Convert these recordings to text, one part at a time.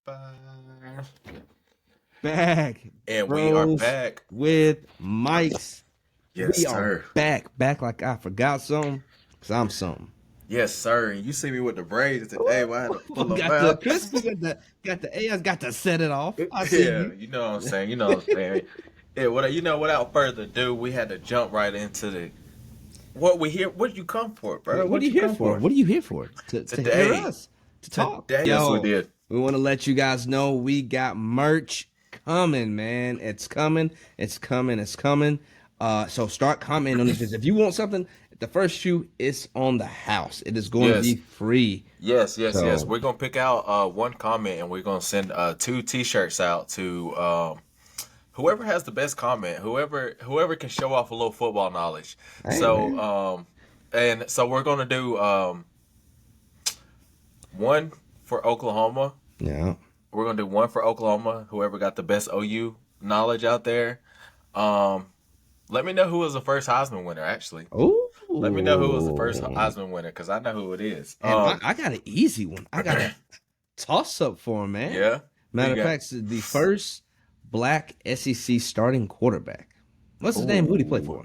Bye. Back, And we are bros, back. with mics. Yes, We are sir. back like I forgot something, cause I'm something. Yes, sir. And you see me with the braids today. Well, I had to Ooh, pull them got the out. crispy, got the AI, got to set it off. I see Yeah, you. you know what I'm saying. You know what I'm saying. Yeah, without further ado, we had to jump right into the what we here. What you come for, bro? What are What you you here come for? for What are you here for? To hear today? us, to talk. Yes, we Yo, did. we want to let you guys know we got merch coming, man. It's coming. It's coming. It's coming. So start commenting on this. If you want something, the first shoe is on the house. It is going to be Yes, free. yes. So We're gonna pick out one comment and we're gonna send two T-shirts out to whoever has the best comment, whoever can show off a little football knowledge. hey, So man. and so we're gonna do one for Oklahoma. Yeah. We're gonna do one for Oklahoma. Whoever got the best OU knowledge out there. Um, Let me know who was the first Heisman winner. Actually, let me know who was the first Oh, Heisman winner because I know who it is. and I got an easy one. I got a toss up for him, man. Yeah, who you Matter of got? fact, the first black SEC starting quarterback. What's his name? Who would he play Oh, for?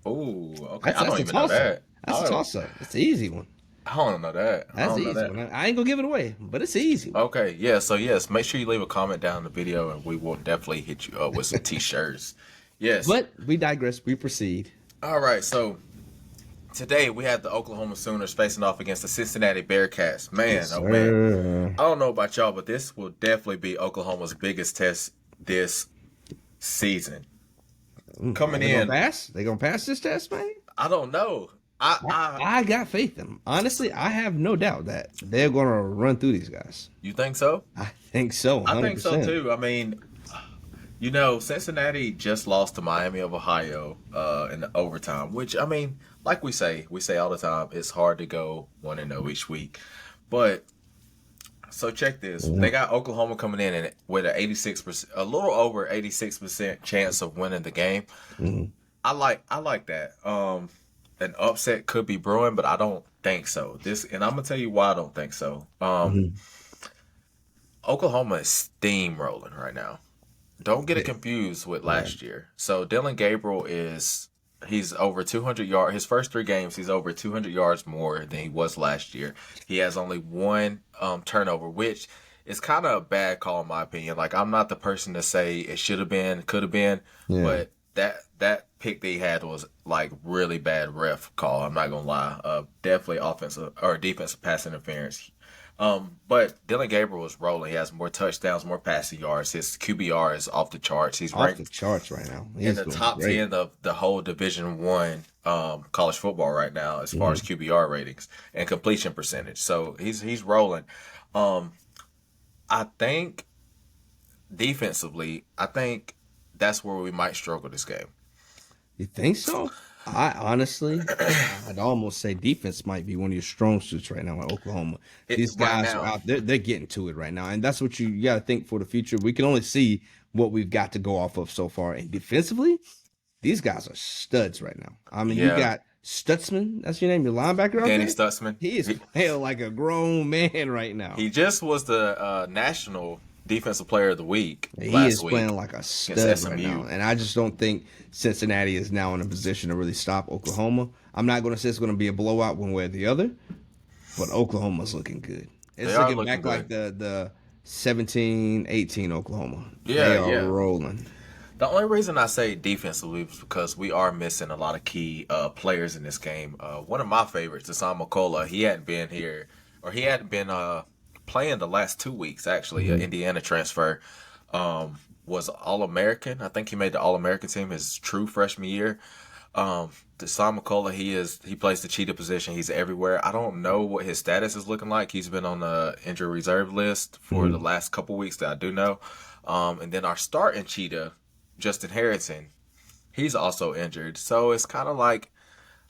oh, okay. That's I that's don't a even know toss up. that. That's a toss up. That's the easy one. I don't know that. I That's the don't know easy that. one. I ain't gonna give it away, but it's the easy one. Okay, yeah. So yes, make sure you leave a comment down in the video, and we will definitely hit you up with some t-shirts. Yes. But we digress. We proceed. All right. So today we have the Oklahoma Sooners facing off against the Cincinnati Bearcats. Yes, Man, oh man. sir. I don't know about y'all, but this will definitely be Oklahoma's biggest test this season. Are Coming they gonna in, pass? They gonna pass this test, man? I don't know. I got faith in them. Honestly, I have no doubt that they're gonna run through these guys. You think so? I think so, I hundred think so percent. too. I mean, Cincinnati just lost to Miami of Ohio in the overtime, which I mean, like we say all the time, it's hard to go 1-0 each week. But so check this: they got Oklahoma coming in and with an 86%, a little over 86% chance of winning the game. Mm-hmm. I like that. An upset could be brewing, but I don't think so. And I'm gonna tell you why I don't think so. Mm-hmm. Oklahoma is steamrolling right now. Don't get it Yeah, confused with yeah. last year. So Dylan Gabriel he's over 200 yards. His first three games, he's over 200 yards more than he was last year. He has only one turnover, which is kind of a bad call in my opinion. Like I'm not the person to say it should have been, could have been, Yeah. but that pick that he had was like really bad ref call. I'm not gonna lie. Definitely offensive or defensive pass interference. But Dylan Gabriel is rolling. He has more touchdowns, more passing yards. His QBR is off the charts. He's Off the ranked charts right now. in He's the doing top great. 10 of the whole Division 1 college football right now as far as Mm-hmm. QBR ratings and completion percentage. So he's rolling. Um, I think defensively, I think that's where we might struggle this game. You think so? I honestly, I'd almost say defense might be one of your strong suits right now in Oklahoma. It These right guys are now. out there; they're getting to it right now, and that's what you got to think for the future. We can only see what we've got to go off of so far, and defensively, these guys are studs right now. I mean, you Yeah, got Stutzman, that's your name, your linebacker out Danny there. Stutzman. He is playing like a grown man right now. He just was the national defensive player of the week He last is playing week like a against stud right now, SMU. and I just don't think Cincinnati is now in a position to really stop Oklahoma. I'm not going to say it's going to be a blowout one way or the other, but Oklahoma's looking good. They It's are looking looking back like good. the 17-18 Oklahoma. Yeah, They are yeah. rolling. The only reason I say defensively is because we are missing a lot of key players in this game. One of my favorites, Deshaun McCullough, he hadn't been here, or he hadn't been playing the last 2 weeks, actually. An Hmm. Indiana transfer was All American. I think he made the All American team his true freshman year. Deshaun McCullough, he plays the cheetah position. He's everywhere. I don't know what his status is looking like. He's been on the injury reserve list for the Hmm. last couple weeks that I do know. And then our starting cheetah, Justin Harrison, he's also injured. So it's kind of like,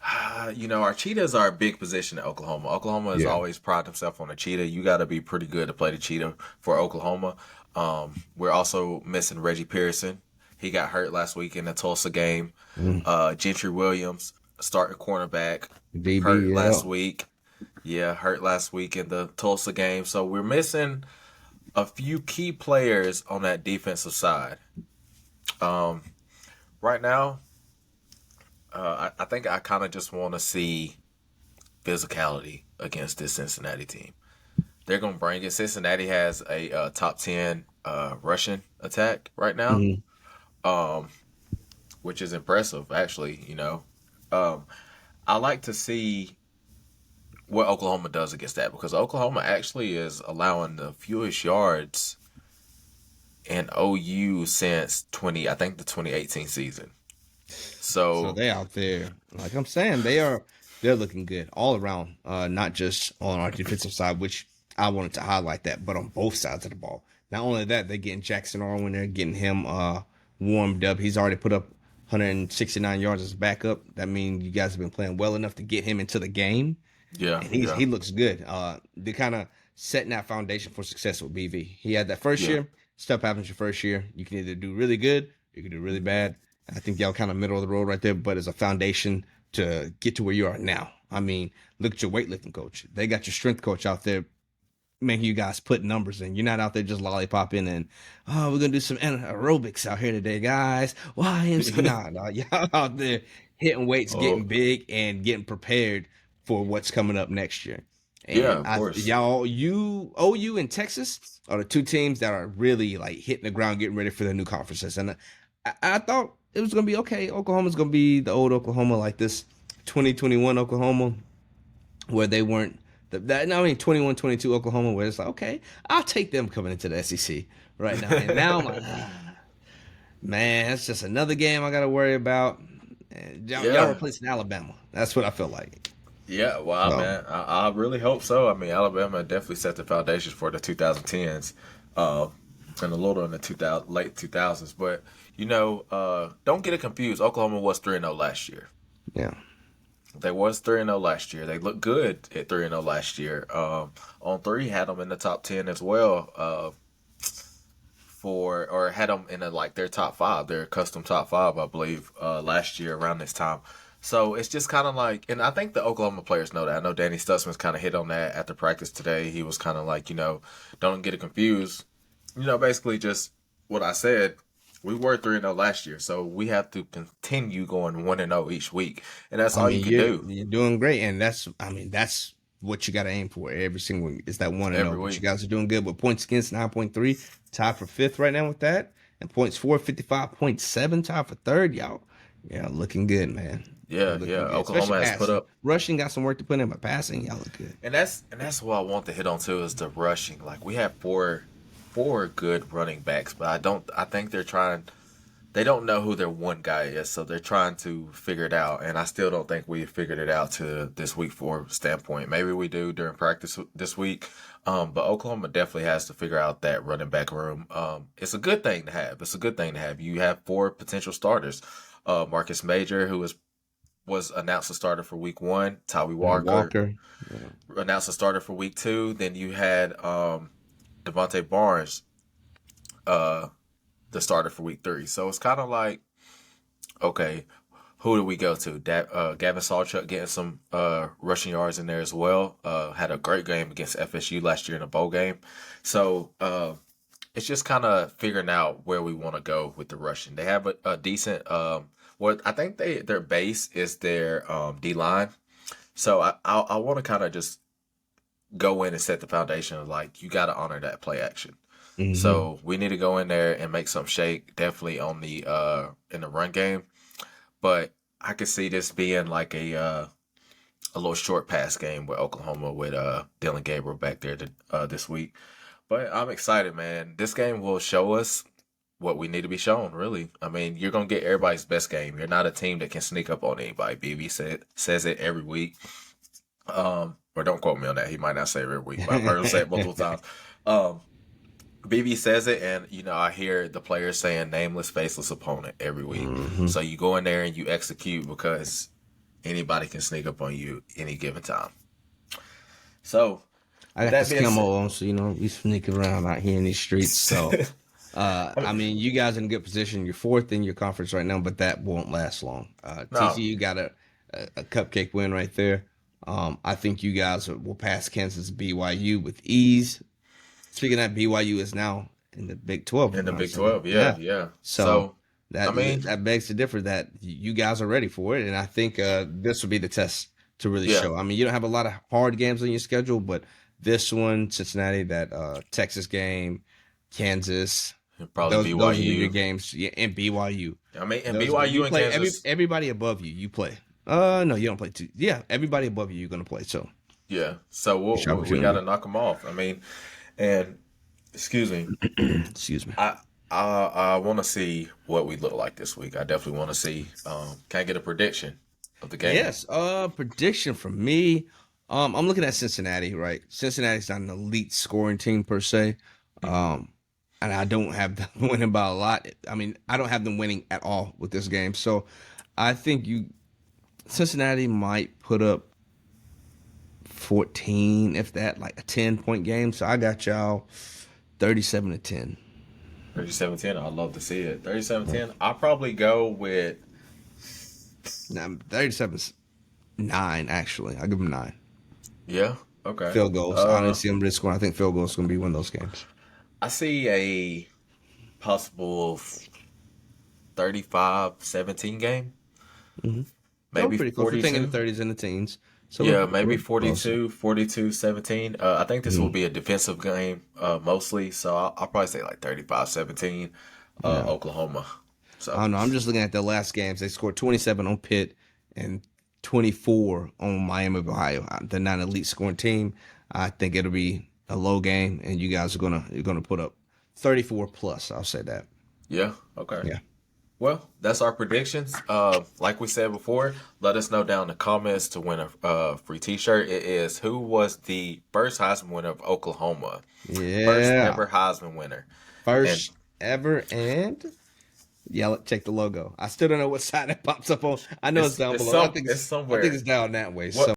our cheetahs are a big position in Oklahoma. Oklahoma has Yeah. always prided himself on a cheetah. You got to be pretty good to play the cheetah for Oklahoma. We're also missing Reggie Pearson. He got hurt last week in the Tulsa game. Mm. Gentry Williams, starting cornerback, hurt DB, yeah. last week. Yeah, hurt last week in the Tulsa game. So we're missing a few key players on that defensive side. Um, right now, I think I kind of just want to see physicality against this Cincinnati team. They're gonna bring it. Cincinnati has a top 10 rushing attack right now, Mhm. um, which is impressive. Actually, um, I like to see what Oklahoma does against that because Oklahoma actually is allowing the fewest yards in OU since 2018 season. So So they out there, like I'm saying, they're looking good all around. Not just on our defensive side, which I wanted to highlight that, but on both sides of the ball. Not only that, they're getting Jackson Arwen, they're getting him warmed up. He's already put up 169 yards as a backup. That means you guys have been playing well enough to get him into the game, yeah, and yeah, he looks good. They're kind of setting that foundation for success with BV. He had that first yeah, year. Stuff happens your first year. You can either do really good, or you can do really bad. I think y'all kind of middle of the road right there, but as a foundation to get to where you are now. I mean, look at your weightlifting coach. They got your strength coach out there making you guys put numbers in. You're not out there just lollipopping and we're gonna do some aerobics out here today, guys. YMC, nah, y'all out there hitting weights, oh getting big, and getting prepared for what's coming up next year. yeah, And of course, OU and Texas are the two teams that are really like hitting the ground, getting ready for their new conferences. And I thought it was gonna be okay. Oklahoma's gonna be the old Oklahoma, like this 2021 Oklahoma where they weren't that I mean 21, 22 Oklahoma where it's like, okay, I'll take them coming into the SEC right now. And now I'm like, man, it's just another game I gotta worry about. And y'all yeah, replacing Alabama. That's what I feel like. yeah. Wow, So man, I really hope so. I mean, Alabama definitely set the foundations for the 2010s, uh, and a little in the 2000 late 2000s. But don't get it confused. Oklahoma was 3-0 last year. yeah. They was 3-0 last year. They looked good at 3-0 last year. On three had them in the top 10 as well. For or had them in like their top five, their custom top five, I believe, last year around this time. So it's just kind of like, and I think the Oklahoma players know that. I know Danny Stutzman's kind of hit on that after practice today. He was kind of like, don't get it confused. Basically just what I said. We were 3-0 last year, so we have to continue going 1-0 each week, and that's I all you mean, can do you're doing great, and that's what you got to aim for every single week. Is that 1-0? every But you week. guys are doing good with points against 9.3, tied for fifth right now with that, and points for 55.7, tied for third. Y'all, yeah, looking good, man. Yeah, yeah. Looking good, especially Oklahoma has put passing. up, Rushing got some work to put in, but passing, y'all look good. and that's what I want to hit on too is the rushing. Like we have four good running backs, but I think they don't know who their one guy is, so they're trying to figure it out. And I still don't think we figured it out to this week 4 standpoint. Maybe we do during practice this week. But Oklahoma definitely has to figure out that running back room. It's a good thing to have. It's a good thing to have. You have four potential starters. Marcus Major, who was announced a starter for week 1. Tyree Walker Walker, yeah. announced a starter for week 2. Then you had Devontae Barnes, uh, the starter for week 3. So it's kind of like, okay, who do we go to? Gavin Sawchuk getting some rushing yards in there as well. Had a great game against FSU last year in a bowl game. So it's just kind of figuring out where we want to go with the rushing. They have a decent. What I think their base is their D line. So I want to kind of just go in and set the foundation of like you got to honor that play action. Mm-hmm. So we need to go in there and make some shake. Definitely on the in the run game, but I could see this being like a little short pass game with Oklahoma with Dylan Gabriel back there this week. But I'm excited, man. This game will show us what we need to be shown. Really, I mean, you're gonna get everybody's best game. You're not a team that can sneak up on anybody. BB says it every week. Or don't quote me on that. He might not say it every week, but I've heard him say it multiple times. Um, BB says it, and I hear the players saying nameless, faceless opponent every week. Mm-hmm. So you go in there and you execute because anybody can sneak up on you any given time. So I with got that this being camo said, on, so we sneak around out here in these streets. So I I mean, mean, you guys in a good position. You're fourth in your conference right now, but that won't last long. no, TCU got a cupcake win right there. I think you guys will pass Kansas BYU with ease. Speaking of that, BYU is now in the Big 12, In if the I'm not Big mistaken. 12. Yeah, Yeah. yeah. So So, I that mean, that begs to differ that you guys are ready for it, and I think this will be the test to really yeah, show. I mean, you don't have a lot of hard games on your schedule, but this one, Cincinnati, that Texas game, Kansas, it'd probably those will be your BYU. games. Yeah, and BYU. I mean, and Those you BYU and play Kansas. everybody above you. You play. No, you don't play two. Yeah, everybody above you, you're gonna play. So Yeah. So it's your we got to opportunity. knock them off. I mean, and excuse me, Excuse me. I I want to see what we look like this week. I definitely want to see. Can I get a prediction of the game? Yes. Prediction from me. I'm looking at Cincinnati. Right. Cincinnati's not an elite scoring team per se. Hmm. Um, and I don't have them winning by a lot. I mean, I don't have them winning at all with this game. So I think Cincinnati might put up 14, if that, like a 10-point game. So I got y'all 37-10. 37-10. I'd love to see it. 37-10. I'll probably go with. Now 37-9, actually. I'll give them 9. Yeah. Okay. Field goals. I didn't see them risk scoring. I think field goals is going to be one of those games. I see a possible 35-17 game. Mm-hmm. Oh, Maybe pretty close. We're thinking the 42. 30s and the teens. So Yeah, we're maybe close. 42-17. I think this will Mhm. be a defensive game mostly. So I'll probably say like 35-17 Yeah. Oklahoma. I So, don't know. I'm just looking at the last games. They scored 27 on Pitt and 24 on Miami of Ohio. They're not an elite scoring team. I think it'll be a low game, and you guys are you're gonna put up 34 plus. I'll say that. yeah. Okay. Yeah. Well, that's our predictions. Like we said before, let us know down in the comments to win a free T-shirt. It is who was the first Heisman winner of Oklahoma, first Yeah. ever Heisman winner, and First ever, and yeah, check the logo. I still don't know what side it pops up on. I know it's down it's below. some it's I think somewhere. it's down that way. What So